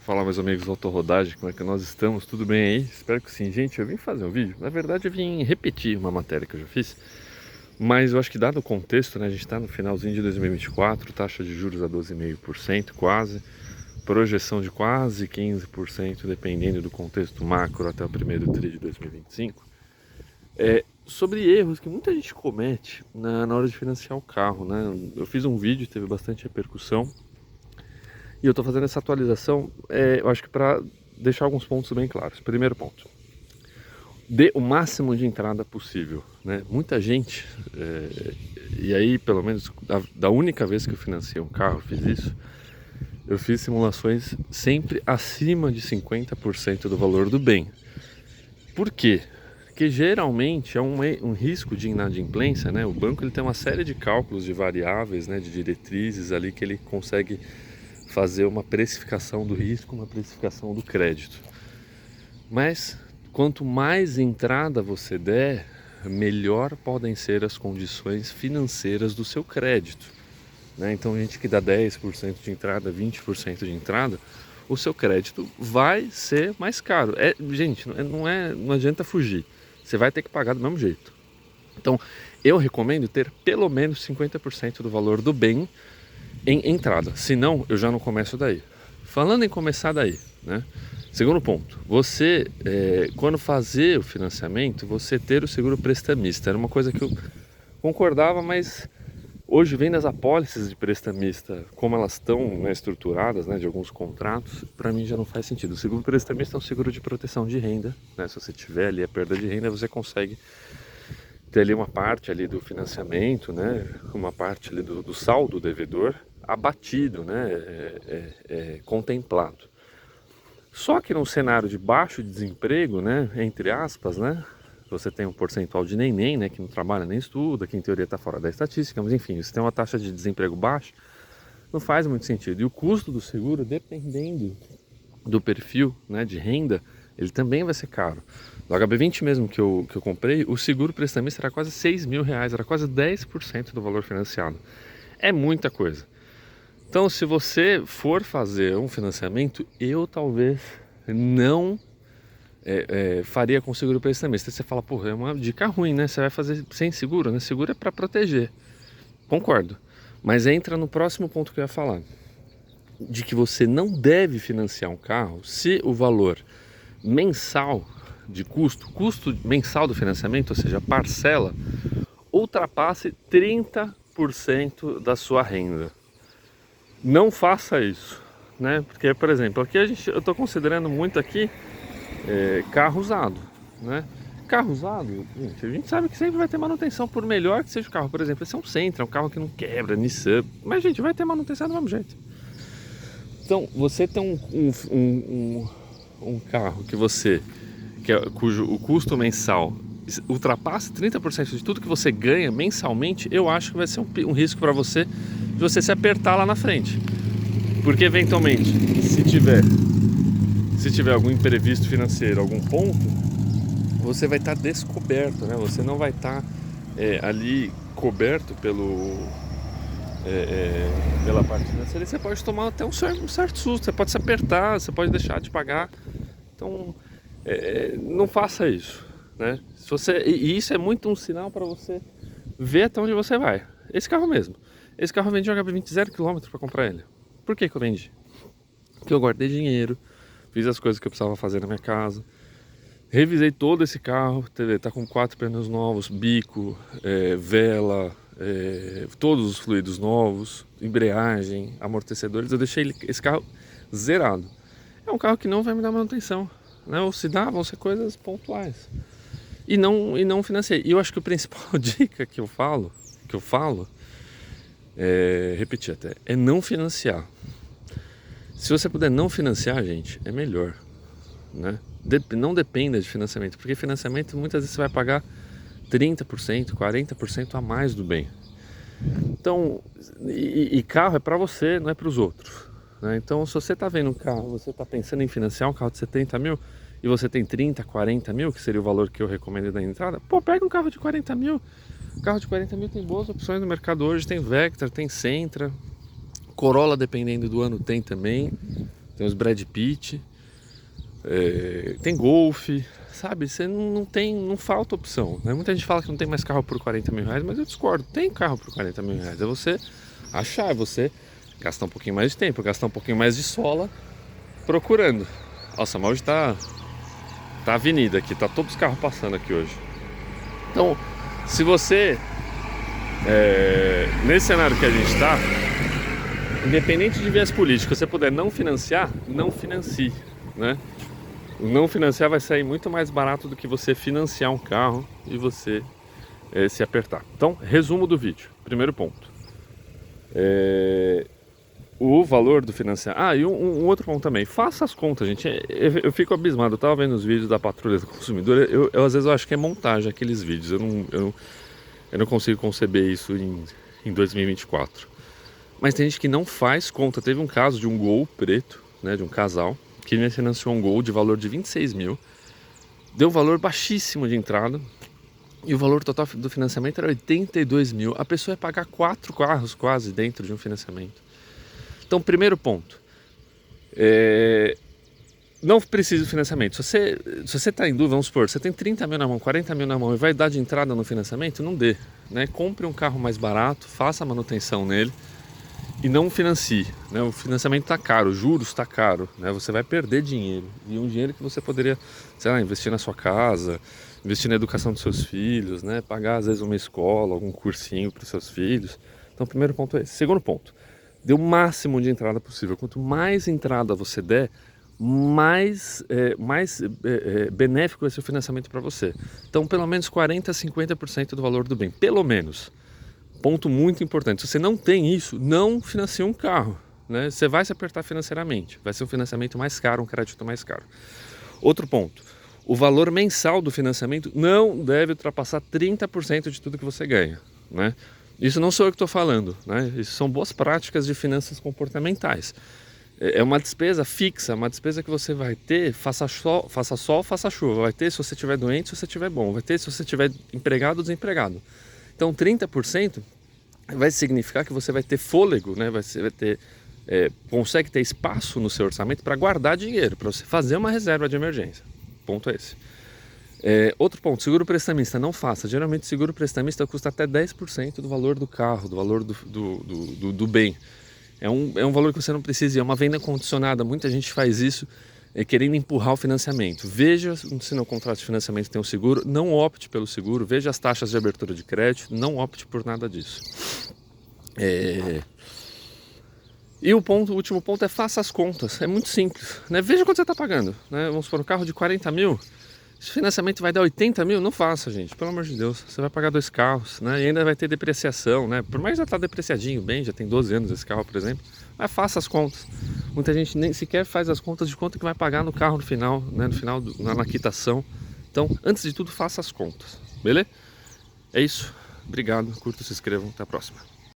Fala, meus amigos do Autorodagem, como é que nós estamos? Tudo bem aí? Espero que sim. Gente, eu vim fazer um vídeo. Na verdade, eu vim repetir uma matéria que eu já fiz, mas eu acho que dado o contexto, né, a gente está no finalzinho de 2024, taxa de juros a 12,5% quase, projeção de quase 15%, dependendo do contexto macro até o primeiro tri de 2025. Sobre erros que muita gente comete na hora de financiar o carro, né? Eu fiz um vídeo, teve bastante repercussão, e eu estou fazendo essa atualização, eu acho que para deixar alguns pontos bem claros. Primeiro ponto: dê o máximo de entrada possível, né? Muita gente, e aí pelo menos da única vez que eu financei um carro, eu fiz isso. Eu fiz simulações sempre acima de 50% do valor do bem. Por quê? Porque geralmente é um risco de inadimplência, né? O banco ele tem uma série de cálculos de variáveis, né, de diretrizes ali que ele consegue fazer uma precificação do risco, uma precificação do crédito. Mas quanto mais entrada você der, melhor podem ser as condições financeiras do seu crédito, né? Então, gente que dá 10% de entrada, 20% de entrada, o seu crédito vai ser mais caro. Gente, não adianta fugir. Você vai ter que pagar do mesmo jeito. Então, eu recomendo ter pelo menos 50% do valor do bem em entrada. Senão, eu já não começo daí. Falando em começar daí, né? Segundo ponto, você, quando fazer o financiamento, você ter o seguro prestamista. Era uma coisa que eu concordava, mas hoje vendo as apólices de prestamista, como elas estão, né, estruturadas, né, de alguns contratos, para mim já não faz sentido. O seguro prestamista é um seguro de proteção de renda, né? Se você tiver ali a perda de renda, você consegue ter ali uma parte ali do financiamento, né, uma parte ali do saldo devedor abatido, né, contemplado. Só que num cenário de baixo desemprego, né, entre aspas, né, você tem um percentual de neném, né, que não trabalha nem estuda, que em teoria está fora da estatística, mas enfim, você tem uma taxa de desemprego baixa, não faz muito sentido. E o custo do seguro, dependendo do perfil, né, de renda, ele também vai ser caro. No HB20 mesmo que eu comprei, o seguro prestamista era quase R$ 6.000, era quase 10% do valor financiado. É muita coisa. Então, se você for fazer um financiamento, eu talvez não faria com seguro prestamista. Você fala, porra, é uma dica ruim, né? Você vai fazer sem seguro, né? Seguro é para proteger. Concordo. Mas entra no próximo ponto que eu ia falar, de que você não deve financiar um carro se o valor mensal de custo mensal do financiamento, ou seja, parcela, ultrapasse 30% da sua renda. Não faça isso, né? Porque, por exemplo, aqui eu estou considerando muito aqui carro usado, né? Carro usado, gente, a gente sabe que sempre vai ter manutenção, por melhor que seja o carro. Por exemplo, esse é um Sentra, um carro que não quebra, Nissan, mas, gente, vai ter manutenção do mesmo jeito. Então, você tem um carro cujo o custo mensal ultrapassa 30% de tudo que você ganha mensalmente, eu acho que vai ser um risco para você de você se apertar lá na frente. Porque eventualmente, se tiver algum imprevisto financeiro, algum ponto, você vai estar descoberto, né? Você não vai estar ali coberto pela parte financeira, e você pode tomar até um certo susto, você pode se apertar, você pode deixar de pagar. Então, não faça isso, né? E isso é muito um sinal para você ver até onde você vai. Esse carro mesmo. Esse carro eu vendi um HB20 0 km para comprar ele. Por que eu vendi? Porque eu guardei dinheiro, fiz as coisas que eu precisava fazer na minha casa, revisei todo esse carro, tá com 4 pneus novos, bico, vela, todos os fluidos novos, embreagem, amortecedores. Eu deixei esse carro zerado. É um carro que não vai me dar manutenção, né? Ou se dá, vão ser coisas pontuais. E não financiei. E eu acho que a principal dica que eu falo, repetir até, é não financiar. Se você puder não financiar, gente, é melhor, né? Não dependa de financiamento, porque financiamento muitas vezes você vai pagar 30%, 40% a mais do bem. Então, e carro é para você, não é para os outros, né? Então, se você está vendo um carro, você está pensando em financiar um carro de 70 mil e você tem 30, 40 mil, que seria o valor que eu recomendo da entrada, pô, pega um carro de 40 mil. O carro de 40 mil tem boas opções no mercado hoje, tem Vectra, tem Sentra, Corolla, dependendo do ano, tem também, tem os Brad Pitt, tem Golf, sabe? Você não falta opção, né? Muita gente fala que não tem mais carro por 40 mil reais, mas eu discordo, tem carro por 40 mil reais. É você achar, é você gastar um pouquinho mais de tempo, gastar um pouquinho mais de sola procurando. Nossa, mas hoje tá avenida aqui, tá todos os carros passando aqui hoje. Então, se você, nesse cenário que a gente está, independente de viés políticos, se você puder não financiar, não financie, né? O não financiar vai sair muito mais barato do que você financiar um carro e você se apertar. Então, resumo do vídeo. Primeiro ponto. O valor do financiar. E um outro ponto também. Faça as contas, gente. Eu fico abismado. Eu estava vendo os vídeos da Patrulha do Consumidor. Eu às vezes eu acho que é montagem aqueles vídeos. Eu não consigo conceber isso em 2024. Mas tem gente que não faz conta. Teve um caso de um Gol preto, né, de um casal, que me financiou um Gol de valor de 26 mil. Deu um valor baixíssimo de entrada. E o valor total do financiamento era 82 mil. A pessoa ia pagar 4 carros quase dentro de um financiamento. Então, primeiro ponto. Não precisa de financiamento. Se você está em dúvida, vamos supor, você tem 30 mil na mão, 40 mil na mão e vai dar de entrada no financiamento, não dê, né? Compre um carro mais barato, faça a manutenção nele e não financie, né? O financiamento está caro, os juros está caro, né? Você vai perder dinheiro. E um dinheiro que você poderia, sei lá, investir na sua casa, investir na educação dos seus filhos, né? Pagar às vezes uma escola, algum cursinho para os seus filhos. Então, o primeiro ponto é esse. Segundo ponto. Dê o máximo de entrada possível. Quanto mais entrada você der, mais benéfico vai ser o financiamento para você. Então, pelo menos 40% a 50% do valor do bem. Pelo menos. Ponto muito importante. Se você não tem isso, não financie um carro, né? Você vai se apertar financeiramente. Vai ser um financiamento mais caro, um crédito mais caro. Outro ponto. O valor mensal do financiamento não deve ultrapassar 30% de tudo que você ganha, né? Isso não sou eu que estou falando, né? Isso são boas práticas de finanças comportamentais. É uma despesa fixa, uma despesa que você vai ter, faça sol, faça chuva. Vai ter se você estiver doente, se você estiver bom. Vai ter se você estiver empregado ou desempregado. Então 30% vai significar que você vai ter fôlego, né? Consegue ter espaço no seu orçamento para guardar dinheiro, para você fazer uma reserva de emergência. Ponto é esse. Outro ponto, seguro prestamista, não faça. Geralmente seguro prestamista custa até 10% do valor do carro, do valor do bem. É um valor que você não precisa, é uma venda condicionada. Muita gente faz isso querendo empurrar o financiamento. Veja se no contrato de financiamento tem um seguro, não opte pelo seguro, veja as taxas de abertura de crédito, não opte por nada disso. E o último ponto é faça as contas, é muito simples, né? Veja quanto você está pagando, né? Vamos supor, um carro de 40 mil, se o financiamento vai dar 80 mil, não faça, gente, pelo amor de Deus. Você vai pagar 2 carros, né? E ainda vai ter depreciação, né? Por mais que já está depreciadinho bem, já tem 12 anos esse carro, por exemplo, mas faça as contas. Muita gente nem sequer faz as contas de quanto que vai pagar no carro no final, né? Na quitação. Então, antes de tudo, faça as contas, beleza? É isso, obrigado, curta, se inscrevam, até a próxima.